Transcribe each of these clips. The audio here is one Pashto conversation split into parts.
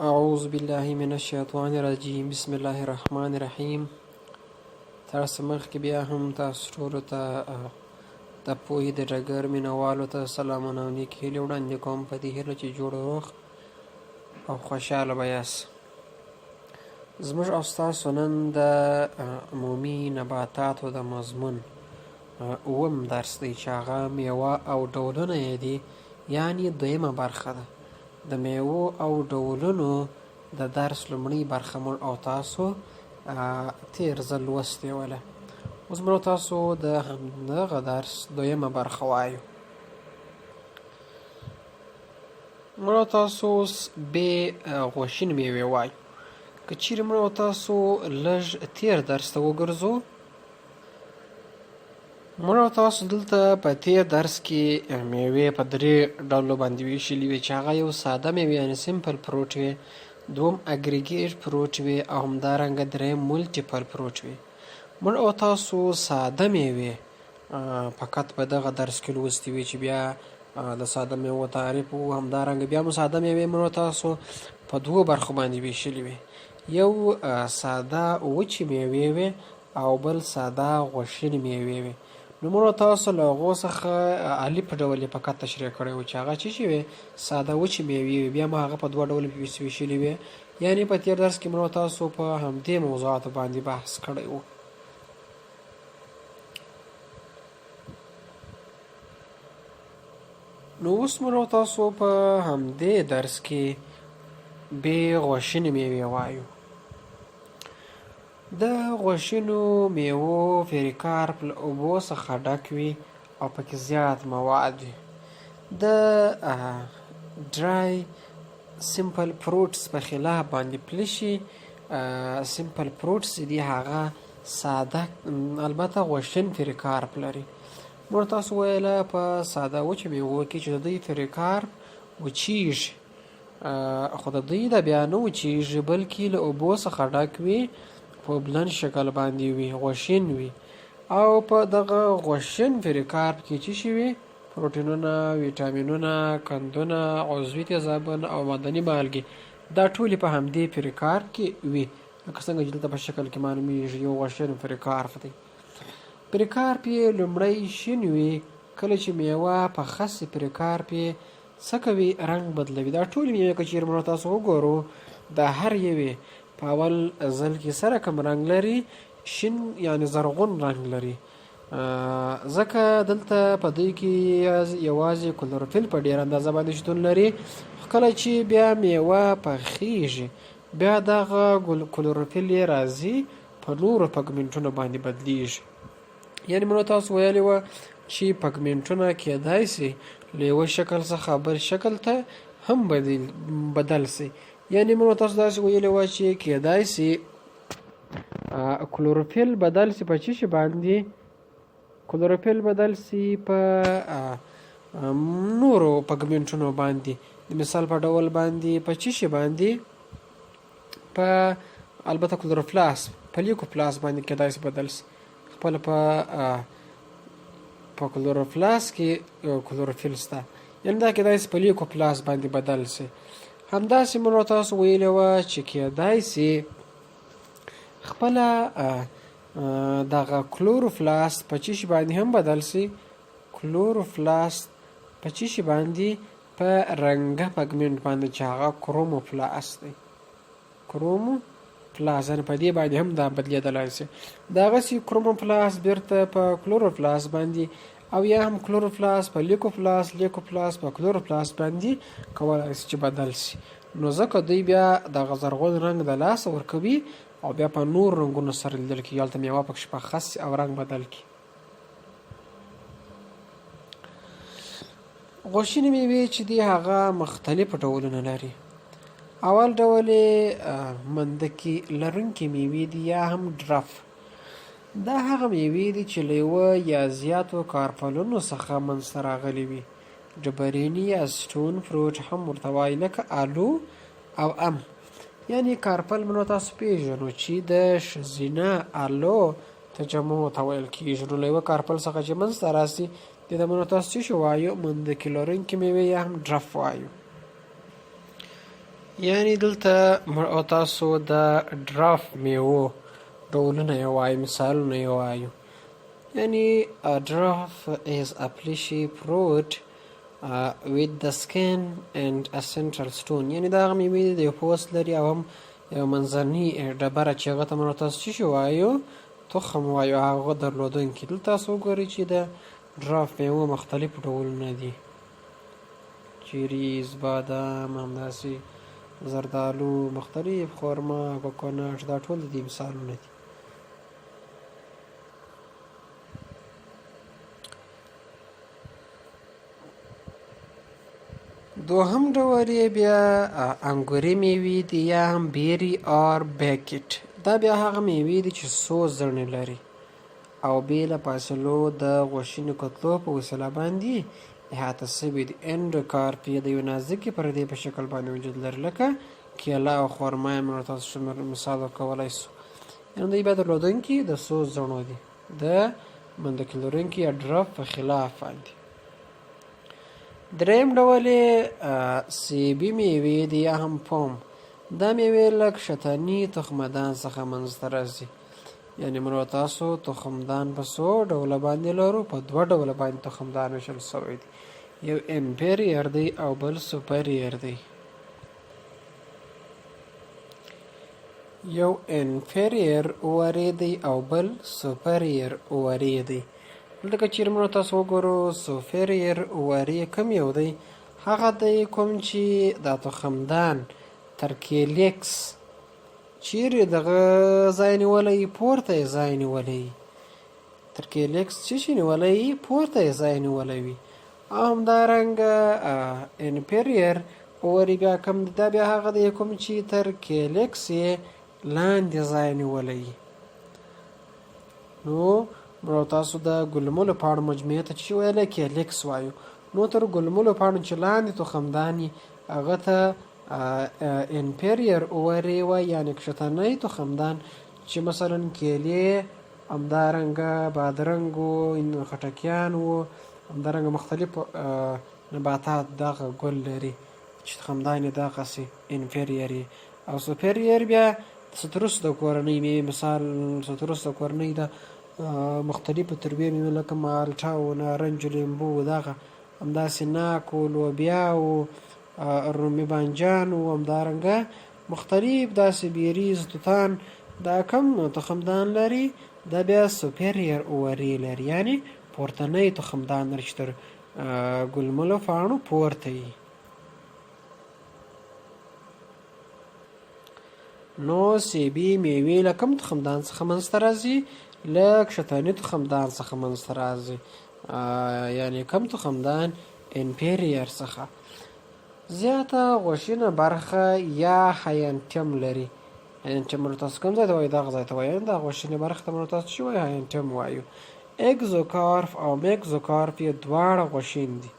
اعوذ بالله من الشیطان الرجیم بسم الله الرحمن الرحیم. تر څه مخکې بیا هم تاسو ټولو ته د پوهې د ډګر مینهوالو ته سلامونه او نیکې هیلې وړاندې کوم په دې هیله چې جوړ روغ او خوشحاله به یاست. زموږ او ستاسو نن د عمومي نباتاتو د مضمون اووم درس دی چې هغه مېوه او ډولونه یې دي، یعنې دویمه برخه ده. د میوو او ډولونو د درس لومړۍ برخه موږ او تاسو تیر ځل لوستې وله. اوس موږ تاسو د همدغه درس دویمه برخه وایو. موږ تاسو اوس بې غوښین میوې وایو. که چیرې موږ تاسو لږ تیر درس ته وګرځو، موږ تاسو دلته په تیر درس کې میوې په درې ډولو باندې ویشلې وې چې هغه یو ساده میوې یعنې سمپل فروټ وې، دوم اګریګیټ فروټ وې او همدارنګه دریم ملټیپل فروټ وې. موږ او تاسو ساده میوې فقط په دغه درس کې لوستې وې چې بیا د ساده میوو تعریف و. همدارنګه بیا مو ساده میوې موږ تاسو په دوو برخو باندې ویشلې وې، یو ساده وچې میوې وې او بل ساده غوښینې میوې وې. نو موږ تاسو له هغو څخه علي په ډول یې فقط تشریح کړی و چې هغه څه شي وې، ساده وچې میوې وې. بیا مو هغه په دوه ډوله ویشلې وې، یعنې په تېر درس کې موږ تاسو په همدې موضوعاتو باندې بحث کړی و. نو اوس موږ تاسو په همدې درس کې بې غوښینې میوې وایو. د غوښینو میوو فریکارپ له اوبو څخه ډک وي او پکې زیات مواد وي. د ډرای سمپل فروټس په خلاف باندې پلشي. سمپل فروټس دي هغه ساده البته غوښین فریکارپ لري. موږ تاسو ویله په ساده وچو میوو کې چې د دوی فریکارپ وچیږي، خو د دوی د بیا نه وچیږي بلکې له اوبو څخه ډک وي، په بلند شکل باندې وي، غوښین وي. او په دغه غوښین فریکارپ کې چې شي وي، پروټینونه، ویټامینونه، قندونه، عضوي تیزابونه او معدني مالګې، دا ټولې په همدې فریکارپ کې وي. لکه څنګه چې دلته په شکل کې معلومیږي یو غوښین فریکارپ دی. فریکارپ یې لومړی شین وي، کله چې میوه په خسې فریکارپ یې څه کوي، رنګ بدلوي. دا ټولې میوې که چېرې موږ تاسو وګورو، دا هر یوې په اول ځل کې سره کوم رنګ لري، شین یعنې زرغون رنګ لري. ځکه دلته په دوی کې یوازې کلوروفیل په ډېر اندازه باندې شتون لري. کله چې بیا میوه پخیږي، بیا دغه کلوروفیل یې راځي په نورو پګمنټونو باندې بدلیږي. یعنې موږ تاسو ویلي وه چې پګمنټونه کیدای سي له یوه شکل څخه بل شکل ته هم بدل سي. یعنې موږ تاسو داسې ویلي وه چې کیدای سي کلوروفیل بدل سي په څه شي باندې، کلوروفیل بدل سي په نورو پګمنټونو باندې. د مثال په ډول باندې په څه شي باندې، په البته کلوروفلاس په لیکوپلاس باندې کیدای سي بدل سي. خپله په کلوروفلاس کې کلوروفیل شته، یعنې دا کیدای سي په لیکوپلاس باندې بدل سي. همداسې موږ تاسو ویلې وه چې کیدای سي خپله دغه کلوروفلاس په څه شي باندې هم بدل سي. کلوروفلاس په څه شي باندې، په رنګه پګمنټ باندې چې هغه کروموفلاس دی. کروموفلاس یعنې په دې باندې هم دا بدلېدلی سي. دغسې کروموفلاس بیرته په کلوروفلاس باندې، او یا هم کلوروفلاس په لیکوپلاس، لیکوپلاس په کلوروفلاس باندې کولی سي چې بدل سي. نو ځکه دوی بیا دغه زرغون رنګ د لاسه ورکوي او بیا په نور رنګونو سره لیدل کېږي. هلته میوه پکښې په خس او رنګ بدل کړي. غوښینې میوې چې دي هغه مختلف ډولونه لري. اول ډول یې مندکې لرونکې میوې دي یا هم ډرف. دا هغه میوې دي چې له یوه یا زیاتو کارپلونو څخه منځته راغلي وي. ډبریني یا سټون فروټ هم ورته وایي، لکه آلو او ام. یعنې کارپل موږ تاسو پېژنو چې د ښځینه آلو تجمع ته ویل کېږي. نو له یوه کارپل څخه چې منځته راسي، دې ته موږ تاسو څه شی وایو، مندکې لرونکې میوې یا هم ډرف وایو. یعنی دلته تاسو د ډراف میوو ډولونه یې وایو، مثالونه یې وایو. یعنی a giraffe is a fleshy fruit with the skin and a central stone. یعنی دا هغه میوې د یو پوست لري او هم یو منځنۍ ډبره چې هغه ته موږ تاسو څه شی وایو؟ تخم وایو، هغه درلودونکي. دلته تاسو وګورئ چې د ډراف میوو مختلف ډولونه دي، چیریز، بادام، همداسې زردالو، مختلف خرما، کوکونټ، دا ټول د دې مثالونه دي. دوهم ډول یې بیا انګوري میوې دي یا هم بیري اور بیکټ. دا بیا هغه میوې دي چې څو زړې لري او بې له فاصلو د غوښینو کتلو په وسیله باندې احاطه شوي دي. انډوکارپ یې د یو نازکې پردې په شکل باندې وجود لري، لکه کیله او خرما یې موږ تاسو مثال ورکولی سو. یعنې دوی بیا درلودونکي د څو زړو دي، د منډکې لرونکي یا ډراف په خلاف باندې. دریم ډول یې سیبي میوې دي یا هم پوم. دا میوې له کښتني تخمدان څخه منځته راځي. یعنې موږ تاسو تخمدان په څو ډوله باندې لرو؟ په 2 ډوله باندې تخمدان ویشل شوی دی، یو انفیریر دی او بل سوپریر دی. یو انفیریر اوارې دی او بل سوپریر اوارې دی. دلته که چیرې موږ تاسو وګورو سوپریر اوارې کوم یو دی؟ هغه دی کوم چې دا تخمدان ترکیلیکس چیرې دغه ځای نیولی، پورته یې ځای نیولی. ترکیلیکس څه شي نیولی؟ پورته یې ځای نیولی وي. او همدارنګه انفیریر اوارې بیا کوم دی؟ دا بیا هغه دی کوم چې ترکیلیکس یې لاندې ځای نیولی. نو موږ تاسو د ګلملو پاڼو مجموعې ته چې ویلی کیلیکس وایو. نو تر ګلملو پاڼو چې لاندې تخمدان یي هغه ته انفیریر اوارې وایي، یعنې کښتنی تخمدان چې مثلا کیلې، همدارنګه بادرنګ و، خټکیان و، همدارنګه مختلف نباتات دغه ګل لري چې تخمدان یې دغسې انفیریر یي. او سوپریر بیا ستروس د کورنۍ میوې، مثال ستروس د کورنۍ د مختلفو تربیې میوې لکه مالټه و، نارنج و، لیمبو و، دغه همداسې ناک و، لوبیا و، رومي بانجان و، همدارنګه مختلف داسې بیریز، توتان، دا کم تخمدان لري؟ دا بیا سوپریر اوارې لري، یعنې پورتنی تخمدان لري چې تر ګلملو پاڼو پورته یي. نو سیبي میوې له کوم تخمدان څخه منځته راځي؟ له کښتني تخمدان څخه منځته راځي، یعنې کوم تخمدان؟ انفیریر څخه. زیاته غوښینه برخه یا هاینټم لري. هاینټم موږ تاسو کوم ځای ته وایو؟ دغه ځای ته وایو. دا غوښینې برخه ته موږ تاسو چې وایو؟ هاینټم وایو. اګزوکارپ او میګزوکارپ یې دواړه غوښین دي.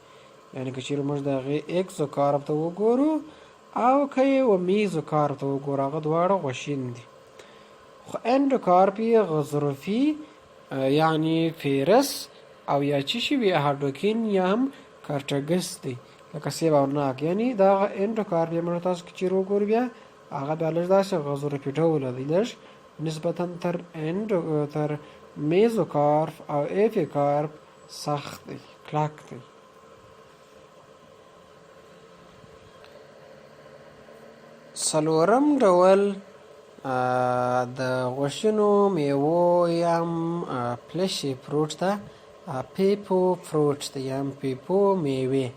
یعنې که چیرې موږ د هغې اګزوکارپ ته وګورو او که یې میزوکارپ ته وګورو، هغه دواړه غوښین دي. خو انډوکارپ یې غضروفي یعنې فیرس او یا چې شي وي هاډوکین یا هم کارټګس دی، لکه سیب او ناک. یعنې دغه انډوکارپ یې موږ تاسو که چیرې وګورو بیا هغه بیا لږ داسې غضروفي ډوله دی، لږ نسبتا تر میزوکارپ او ایپیکارپ سخت دی، کلک دی. څلورم ډول د غوښینو میوو یا هم فلشي فروټ ته پیپو فروټ دی یا هم پیپو میوې.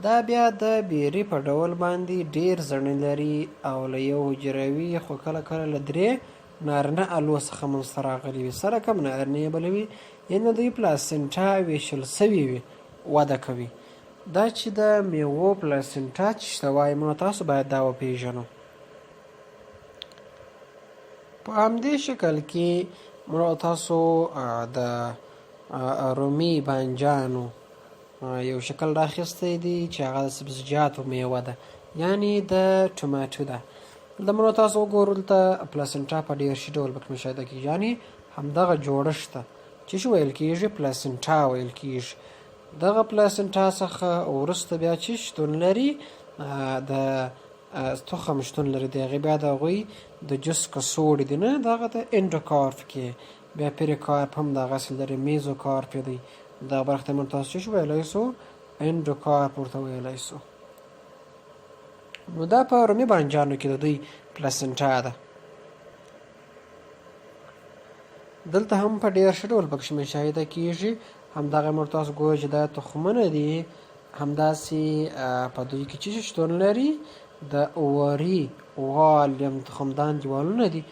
دا بیا د بیري په ډول باندې ډیر زړې لري او له یو حجروي خو کله کله له 3 نارینه الو څخه منځته راغلي وي، سره کم نارینه یې بلوي، یعنې دوی پلاسنټا ویشل سوي وي، وده کوي. دا چې د میوو پلاسنټا چې ته وایي موږ تاسو باید دا وپېژنو. په همدې شکل کې موږ تاسو د رومي بانجانو یو شکل راخیستی دی چې هغه د سبزیجاتو میوه ده، یعنې د ټماټو ده. دلته موږ تاسو وګورو، دلته پلاسنټا په ډېر ښه ډول پکې مشاهده کېږي، یعنې همدغه جوړښت ته چې څه ویل کېږي؟ پلاسنټا ویل کېږي. دغه پلاسنټا څخه وروسته بیا چې شتون لري د تخم شتون لري د هغې بیا د هغوی د جوس کڅوړې دي نه دغه د انډوکارپ کې بیا پیریکارپ هم دغسې لري میزوکارپ دی دغه برخه ته موږ تاسو څه شو ویلی سو انډوکارپ ورته ویلی سو نو دا په رومي بانجانو کې د دوی پلاسنټا ده دلته هم په ډېر ښه ډول پکښې مشاهده کېږي همدغه موږ تاسو ګورو چې دا تخمونه دي همداسې په دوی کې چې شتون لري د واري والیم تخمدان دیوالونه دي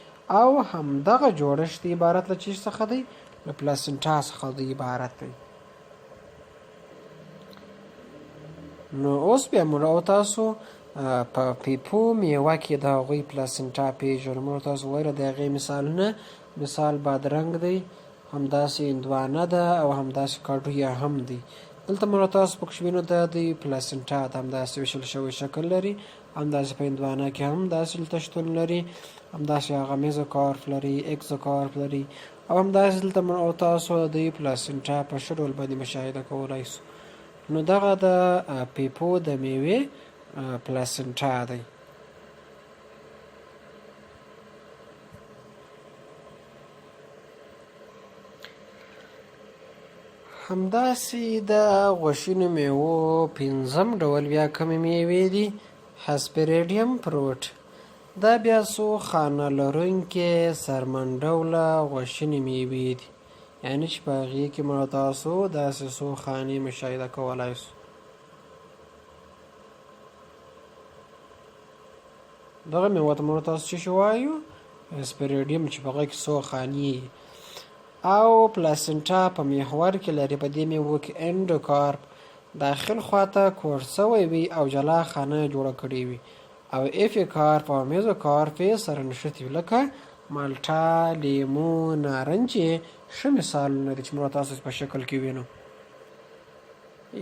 او همدغه جوړښت عبارت له چیز څخه دی له پلاسنټا څخه دی عبارت دی نو اوس بیا موږ او تاسو په پیپو میوه کې د هغوی پلاسنټا پیژنو موږ تاسو ویله د هغې مثالونه مثال بادرنګ دی همداسې هندوانه ده او همداسې کاډویه هم دی دلته موږ تاسو پکښې وینو دا د پلاسنټا د همداسې ویشل شوی شکل لري همداسې په هندوانه کې هم داسې دلته شتون لري همداسې هغه میزوکارپ لري اکزوکارپ لري او همداسې دلته موږ او تاسو د پلاسنټا په ښه ډول باندې مشاهده کولی سو نو دغه د پیپو د میوې پلاسنټا دی همداسې د غوښینو میوو پنځم ډول بیا کومې میوې دي هسپریډیم فروټ دا بیا څو خانه لرونکې سرمنډوله غوښینې میوې دي یعنې چې په هغې کې موږ تاسو داسې څو خانې مشاهده کولی سو دغه میوه ته موږ تاسو څه شی وایو هسپریډیم چې په هغه کې څو خانې او پلاسنټا په محور کې لري په دې میوو کې انډوکارپ داخل خواته کوږ سوی وي او جلا خانه جوړه کړې وي او ایفیکارپ او میزوکارپ یې سره نښتي وي لکه مالټا لیمو نارنج یې ښه مثالونه دي چې موږ تاسو په شکل کې وینو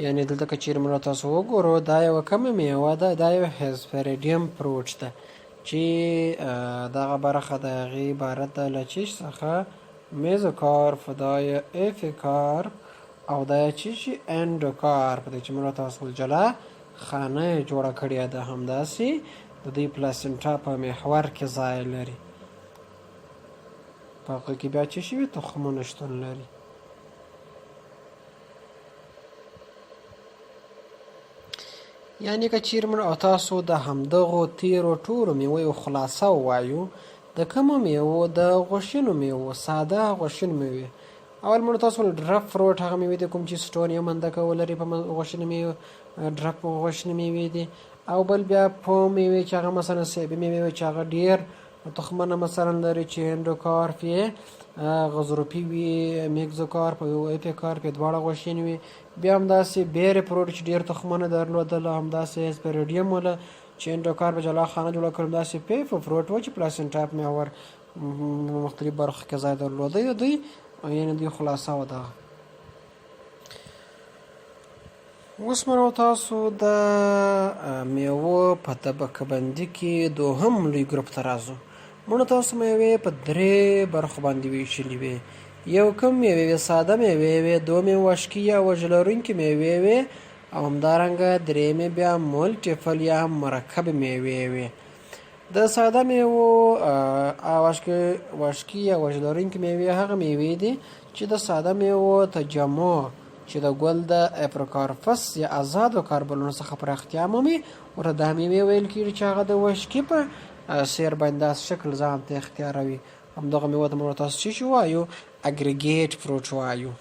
یعنې دلته که چیرې موږ تاسو وګورو دا یوه کومه میوه ده دا یو هسپریډیم فروټ ده چې دغه برخه د هغې عبارت ده له چیش څخه میزوکارپ دا یې ایفیکارپ او دا یې چې انډوکارپ دی چې موږ تاسو جلا خانه یې جوړه کړې ده همداسې د دوی پلاسنټا په محور کې ځای لري په هغه کې بیا چې شوي تخمونه شتون لري یعنې که چیرې موږ او تاسو د همدغو تیرو ټولو میوو خلاصه ووایو د کومو میوو د غوښینو میوو ساده غوښینو میوې اول موږ تاسو ډرپ فروټ هغه میوې دي کوم چې سټونیم اندکه ولري په غوښینو میوو ډرپ غوښینې میوې دي او بل بیا پوم میوې چې هغه مثلا سیبي میوې چې هغه ډېر تخمونه مثلا لري چې انډوکارپ یې غضروفي وي میکزوکارپ او ایپیکارپ یې دواړه غوښینې وي بیا همداسې بیرې فروټ چې ډېر تخمونه درلودله همداسې هسپریډیم وله چې انډوکارپ جلا خانه جوړه کړې همداسې پیفو فروټ و چې پلاسنټا په محور مختلف برخو کې ځای درلوده دوی یعنې دوی خلاصه وه دغه اوس موږ تاسو د میوو په طبقه بندي کې دوهم لوی ګروپ ته راځو موږ تاسو میوې په درې برخو باندې ویشلې وې یو کوم میوې وې ساده میوې وې دومې وشکي یا وژ لرونکې میوې وې او همدارنګه درېیمې بیا مولټیپل یا هم مرکب میوې وې د ساده میوو وشکي یا وژ لرونکې میوې هغه میوې دي چې د ساده میوو تجمع چې د ګل د اپروکارپس یا آزادو کاربنونو څخه پراختیا مومي ورته دا میوې ویل کېږي چې هغه د وشکي په سیر باندې داسې شکل ځان ته اختیاروي همدغه میوه ته موږ تاسو څه وایو اګریګیټ فروټ وایو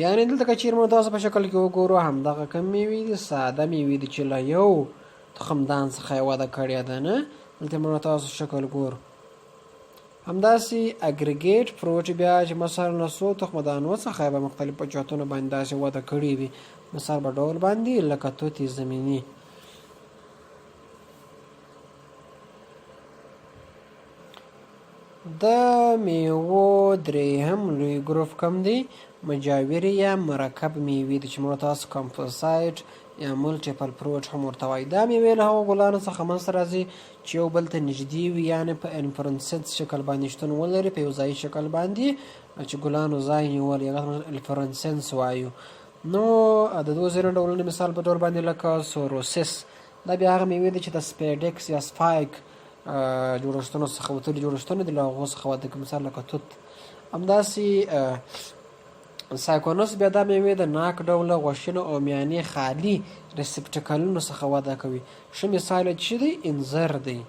یعنې دلته که چیرې موږ تاسو په شکل کې وګورو همدغه کوم میوې دي ساده میوې دي چې له یو تخمدان څخه یې وده کړې ده نه دلته موږ تاسو شکل ګورو همداسې اګریګیټ فروټ بیا چې مثلا له څو تخمدانو څخه یې به مختلفو جهتونو باندې داسې وده کړې وي مثال په ډول باندې لکه توتې زمیني د میوو درېیم لوی ګروپ کوم دی مجاورې یا مرکب میوې دي چې موږ تاسو کمپوزایټ یا مولټیپل فروټ هم ورته وایي دا میوې له هغو ګلانو څخه منځته راځي چې یو بل ته نږدې وي یعنې په انفرنسنس شکل باندې شتون ولري په یو ځایي شکل باندې چې ګلانو ځای نیولی هغه انفرنسنس وایو نو د دوو ځینو ډولونو مثال په ډول باندې لکه سوروسس دا بیا هغه مېوې دي چې د سپیډکس یا سپایک جوړښتونو څخه وتلي جوړښتونه دي، له هغو څخه واده کوي، مثال لکه توت. همداسې سایکونس بیا دا مېوې د ناک ډوله غوښینو او میانې خالي ریسپټیکلونو څخه وده کوي. ښه مثال یې چې دی انځر دی.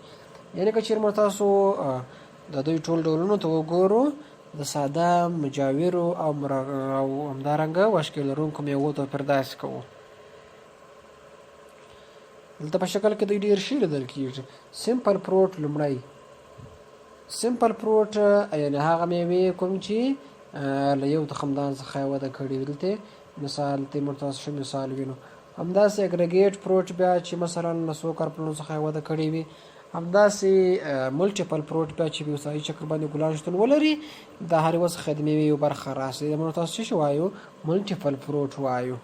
یعنې که چېرې موږ تاسو د دوی ټول ډولونو ته وګورو، د ساده، مجاورو او همدارنګه وشکې لرونکو مېوو توپیر داسې کوو. دلته په شکل کې دوی ډېر شي لیدل کېږي. سمپل فروټ لومړی. سمپل فروټ یعنې هغه مېوې کوم چې له یو تخمدان څخه یې وده کړې وي. دلته مثال ته موږ تاسو ښه مثال وینو. همداسې اګریګیټ فروټ بیا چې مثلا له څو کارپلونو څخه یې وده کړې وي. همداسې ملټیپل فروټ بیا چې په وسایي شکل باندې ګلان شتون ولري، د هر یوه څخه د مېوې یو برخه راسي. موږ تاسو څه شی وایو؟ ملټیپل فروټ وایو.